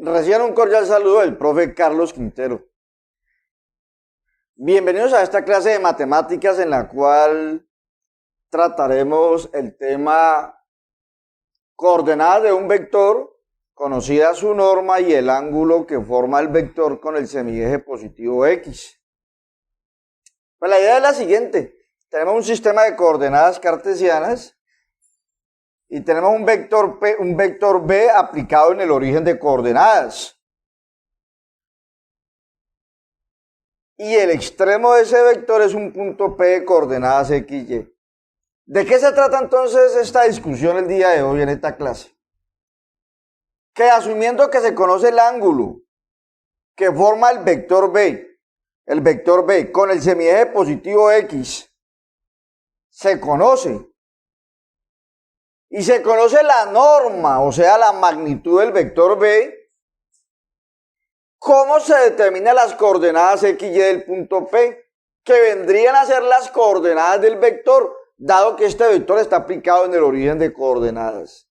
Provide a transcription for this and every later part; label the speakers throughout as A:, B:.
A: Reciban un cordial saludo del profe Carlos Quintero. Bienvenidos a esta clase de matemáticas en la cual trataremos el tema coordenadas de un vector, conocida su norma y el ángulo que forma el vector con el semieje positivo X. Pues la idea es la siguiente: tenemos un sistema de coordenadas cartesianas y tenemos un vector B aplicado en el origen de coordenadas. Y el extremo de ese vector es un punto P de coordenadas X, Y. ¿De qué se trata entonces esta discusión el día de hoy en esta clase? Que asumiendo que se conoce el ángulo que forma el vector B con el semieje positivo X, se conoce. Y se conoce la norma, o sea, la magnitud del vector B. ¿Cómo se determinan las coordenadas X, Y del punto P? Que vendrían a ser las coordenadas del vector, dado que este vector está aplicado en el origen de coordenadas.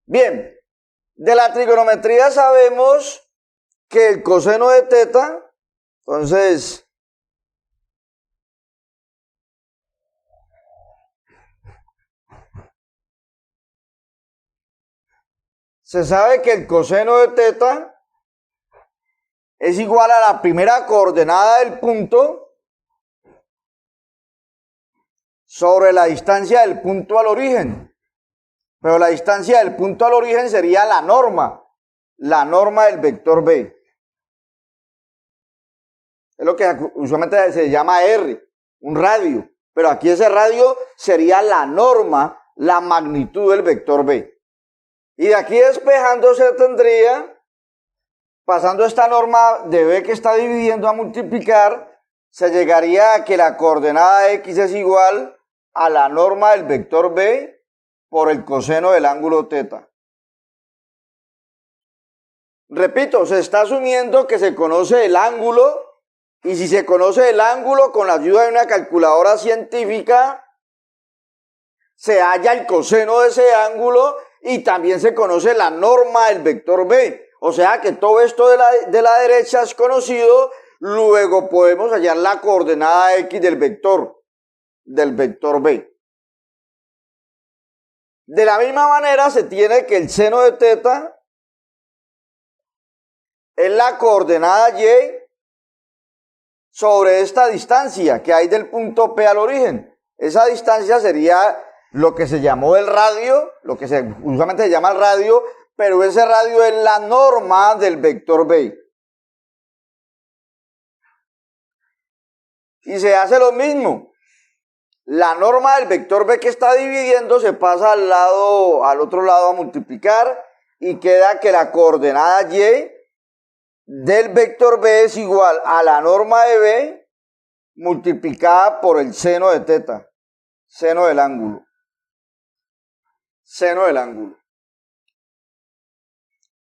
A: Bien, de la trigonometría sabemos que el coseno de teta, entonces, se sabe que el coseno de teta es igual a la primera coordenada del punto sobre la distancia del punto al origen. Pero la distancia del punto al origen sería la norma del vector B. Es lo que usualmente se llama R, un radio. Pero aquí ese radio sería la norma, la magnitud del vector B. Y de aquí despejándose tendría, pasando esta norma de B que está dividiendo a multiplicar, se llegaría a que la coordenada X es igual a la norma del vector B por el coseno del ángulo teta. Repito, se está asumiendo que se conoce el ángulo, y si se conoce el ángulo con la ayuda de una calculadora científica, se halla el coseno de ese ángulo y también se conoce la norma del vector B. O sea que todo esto de la derecha es conocido, luego podemos hallar la coordenada X del vector B. De la misma manera se tiene que el seno de teta es la coordenada Y sobre esta distancia que hay del punto P al origen. Esa distancia sería lo que se llamó el radio, lo que usualmente se llama el radio, pero ese radio es la norma del vector B. Y se hace lo mismo. La norma del vector B que está dividiendo se pasa al otro lado a multiplicar y queda que la coordenada Y del vector B es igual a la norma de B multiplicada por el seno de teta, seno del ángulo.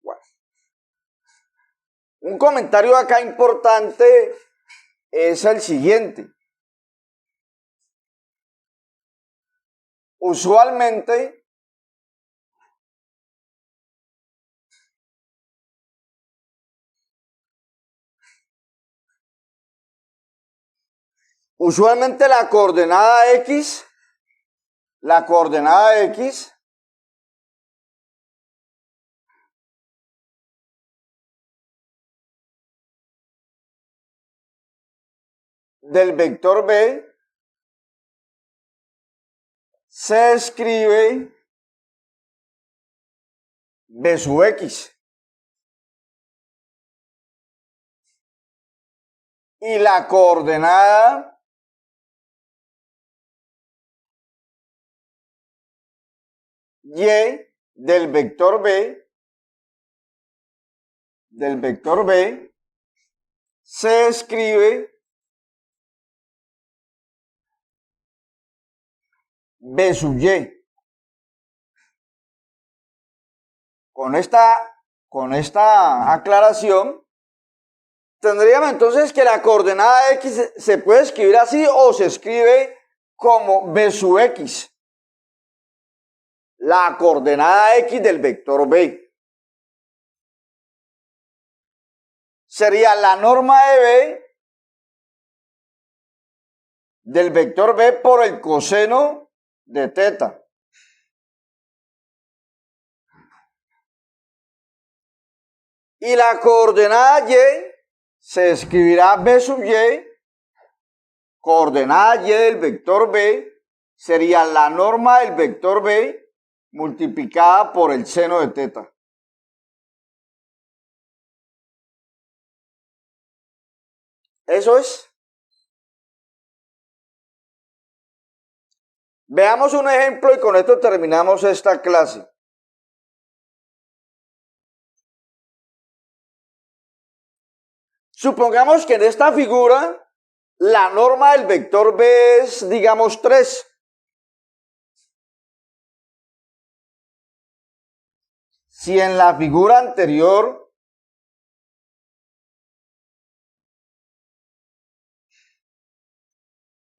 A: Bueno. Un comentario acá importante es el siguiente. Usualmente la coordenada X del vector B se escribe B sub X. Y la coordenada Y del vector B se escribe B sub Y. Con esta aclaración, tendríamos entonces que la coordenada X se puede escribir así o se escribe como B sub X. La coordenada X del vector B. sería la norma de B del vector B por el coseno de teta. Y la coordenada Y se escribirá B sub Y, coordenada Y del vector B sería la norma del vector B multiplicada por el seno de teta. Eso es. Veamos un ejemplo y con esto terminamos esta clase. Supongamos que en esta figura la norma del vector B es, digamos, 3. Si en la figura anterior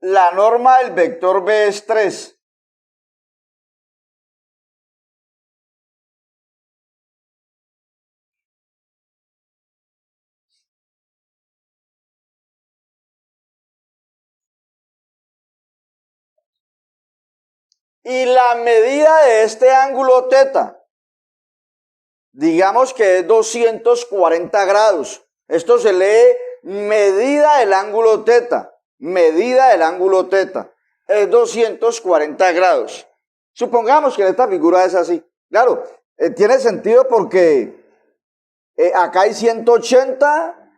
A: la norma del vector B es 3, y la medida de este ángulo teta, digamos que es 240 grados. Esto se lee medida del ángulo teta. Medida del ángulo teta es 240 grados. Supongamos que en esta figura es así. Claro, tiene sentido porque acá hay 180,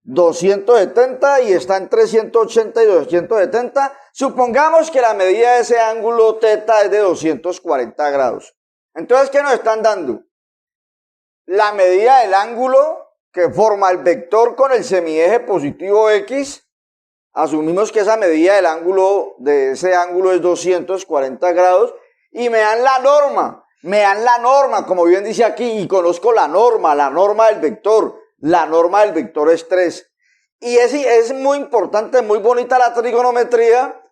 A: 270 y está entre 180 y 270. Supongamos que la medida de ese ángulo teta es de 240 grados. Entonces, ¿qué nos están dando? La medida del ángulo que forma el vector con el semieje positivo X. Asumimos que esa medida del ángulo de ese ángulo es 240 grados y me dan la norma. Me dan la norma, como bien dice aquí, y conozco la norma del vector. La norma del vector es 3. Y es muy importante, muy bonita la trigonometría,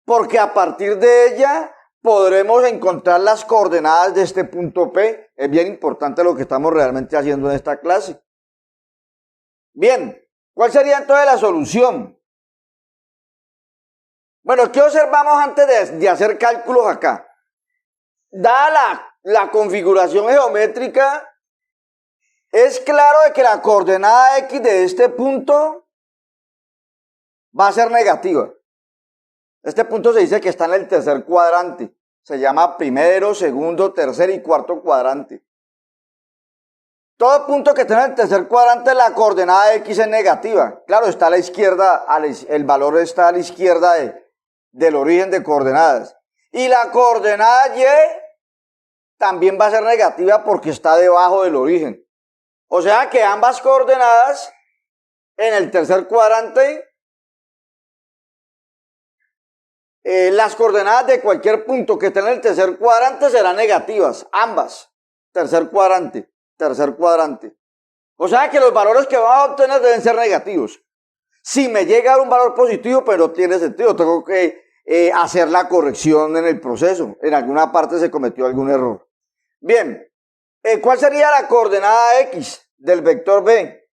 A: porque a partir de ella podremos encontrar las coordenadas de este punto P. Es bien importante lo que estamos realmente haciendo en esta clase. Bien, ¿cuál sería entonces la solución? Bueno, ¿qué observamos antes de hacer cálculos acá? Dada la configuración geométrica, es claro de que la coordenada X de este punto va a ser negativa. Este punto se dice que está en el tercer cuadrante. Se llama primero, segundo, tercer y cuarto cuadrante. Todo punto que esté en el tercer cuadrante, la coordenada X es negativa. Claro, está a la izquierda, el valor está a la izquierda del origen de coordenadas. Y la coordenada Y también va a ser negativa porque está debajo del origen. O sea que ambas coordenadas en el tercer cuadrante, las coordenadas de cualquier punto que esté en el tercer cuadrante serán negativas, ambas. Tercer cuadrante. O sea que los valores que vamos a obtener deben ser negativos. Si me llega a dar un valor positivo, pues no tiene sentido, tengo que hacer la corrección en el proceso. En alguna parte se cometió algún error. Bien, ¿cuál sería la coordenada X del vector B?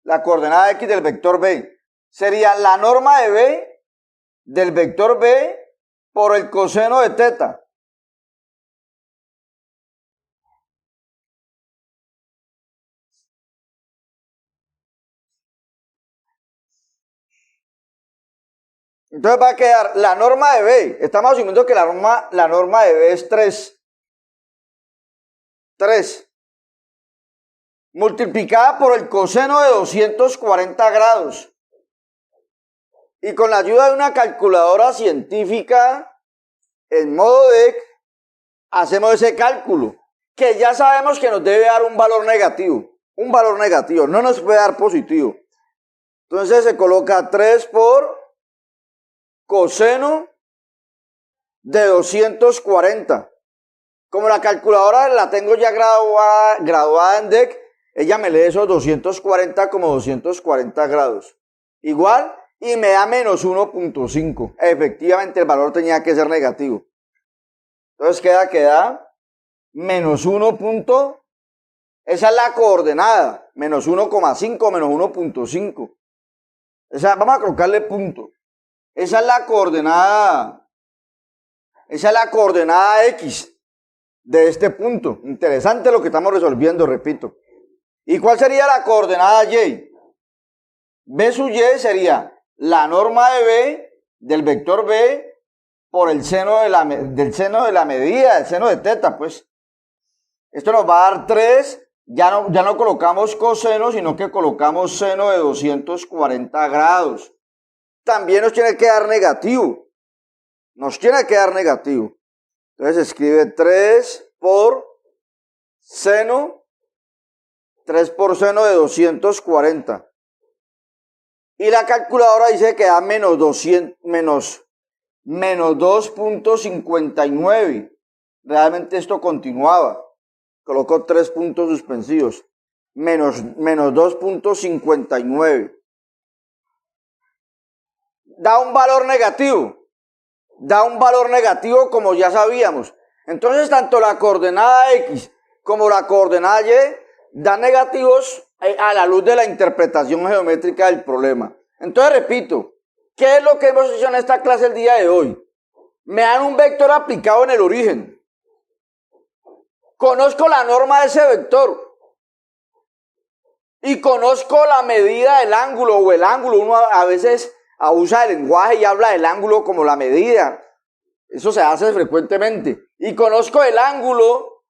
A: La coordenada X del vector B sería la norma de B del vector B por el coseno de teta. Entonces va a quedar la norma de B. Estamos asumiendo que la norma de B es 3. 3. Multiplicada por el coseno de 240 grados. Y con la ayuda de una calculadora científica, en modo DEC, hacemos ese cálculo. Que ya sabemos que nos debe dar un valor negativo. Un valor negativo, no nos puede dar positivo. Entonces se coloca 3 por coseno de 240. Como la calculadora la tengo ya graduada en DEC, ella me lee esos 240 como 240 grados. Igual, y me da menos 1.5. Efectivamente, el valor tenía que ser negativo. Entonces queda menos 1.5. Esa es la coordenada, menos 1,5, menos 1,5. Vamos a colocarle punto. Esa es la coordenada X de este punto. Interesante lo que estamos resolviendo, repito. ¿Y cuál sería la coordenada Y? B sub Y sería la norma de B, del vector B, por el seno del seno de la medida, del seno de teta, pues. Esto nos va a dar 3, ya no colocamos coseno, sino que colocamos seno de 240 grados. También nos tiene que dar negativo. Entonces escribe 3 por seno de 240. Y la calculadora dice que da menos 2.59. Realmente esto continuaba. Colocó 3 puntos suspensivos. Menos 2.59. Da un valor negativo como ya sabíamos. Entonces tanto la coordenada X como la coordenada Y dan negativos a la luz de la interpretación geométrica del problema. Entonces repito, ¿qué es lo que hemos hecho en esta clase el día de hoy? Me dan un vector aplicado en el origen. Conozco la norma de ese vector. Y conozco la medida del ángulo o el ángulo. Uno a veces usa el lenguaje y habla del ángulo como la medida. Eso se hace frecuentemente. Y conozco el ángulo,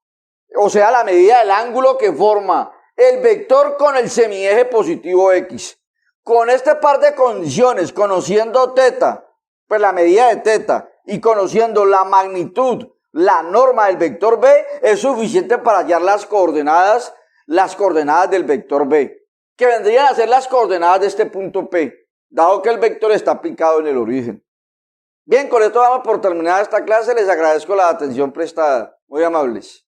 A: o sea, la medida del ángulo que forma el vector con el semieje positivo X. Con este par de condiciones, conociendo teta, pues la medida de teta, y conociendo la magnitud, la norma del vector B, es suficiente para hallar las coordenadas del vector B, que vendrían a ser las coordenadas de este punto P, dado que el vector está aplicado en el origen. Bien, con esto damos por terminada esta clase. Les agradezco la atención prestada. Muy amables.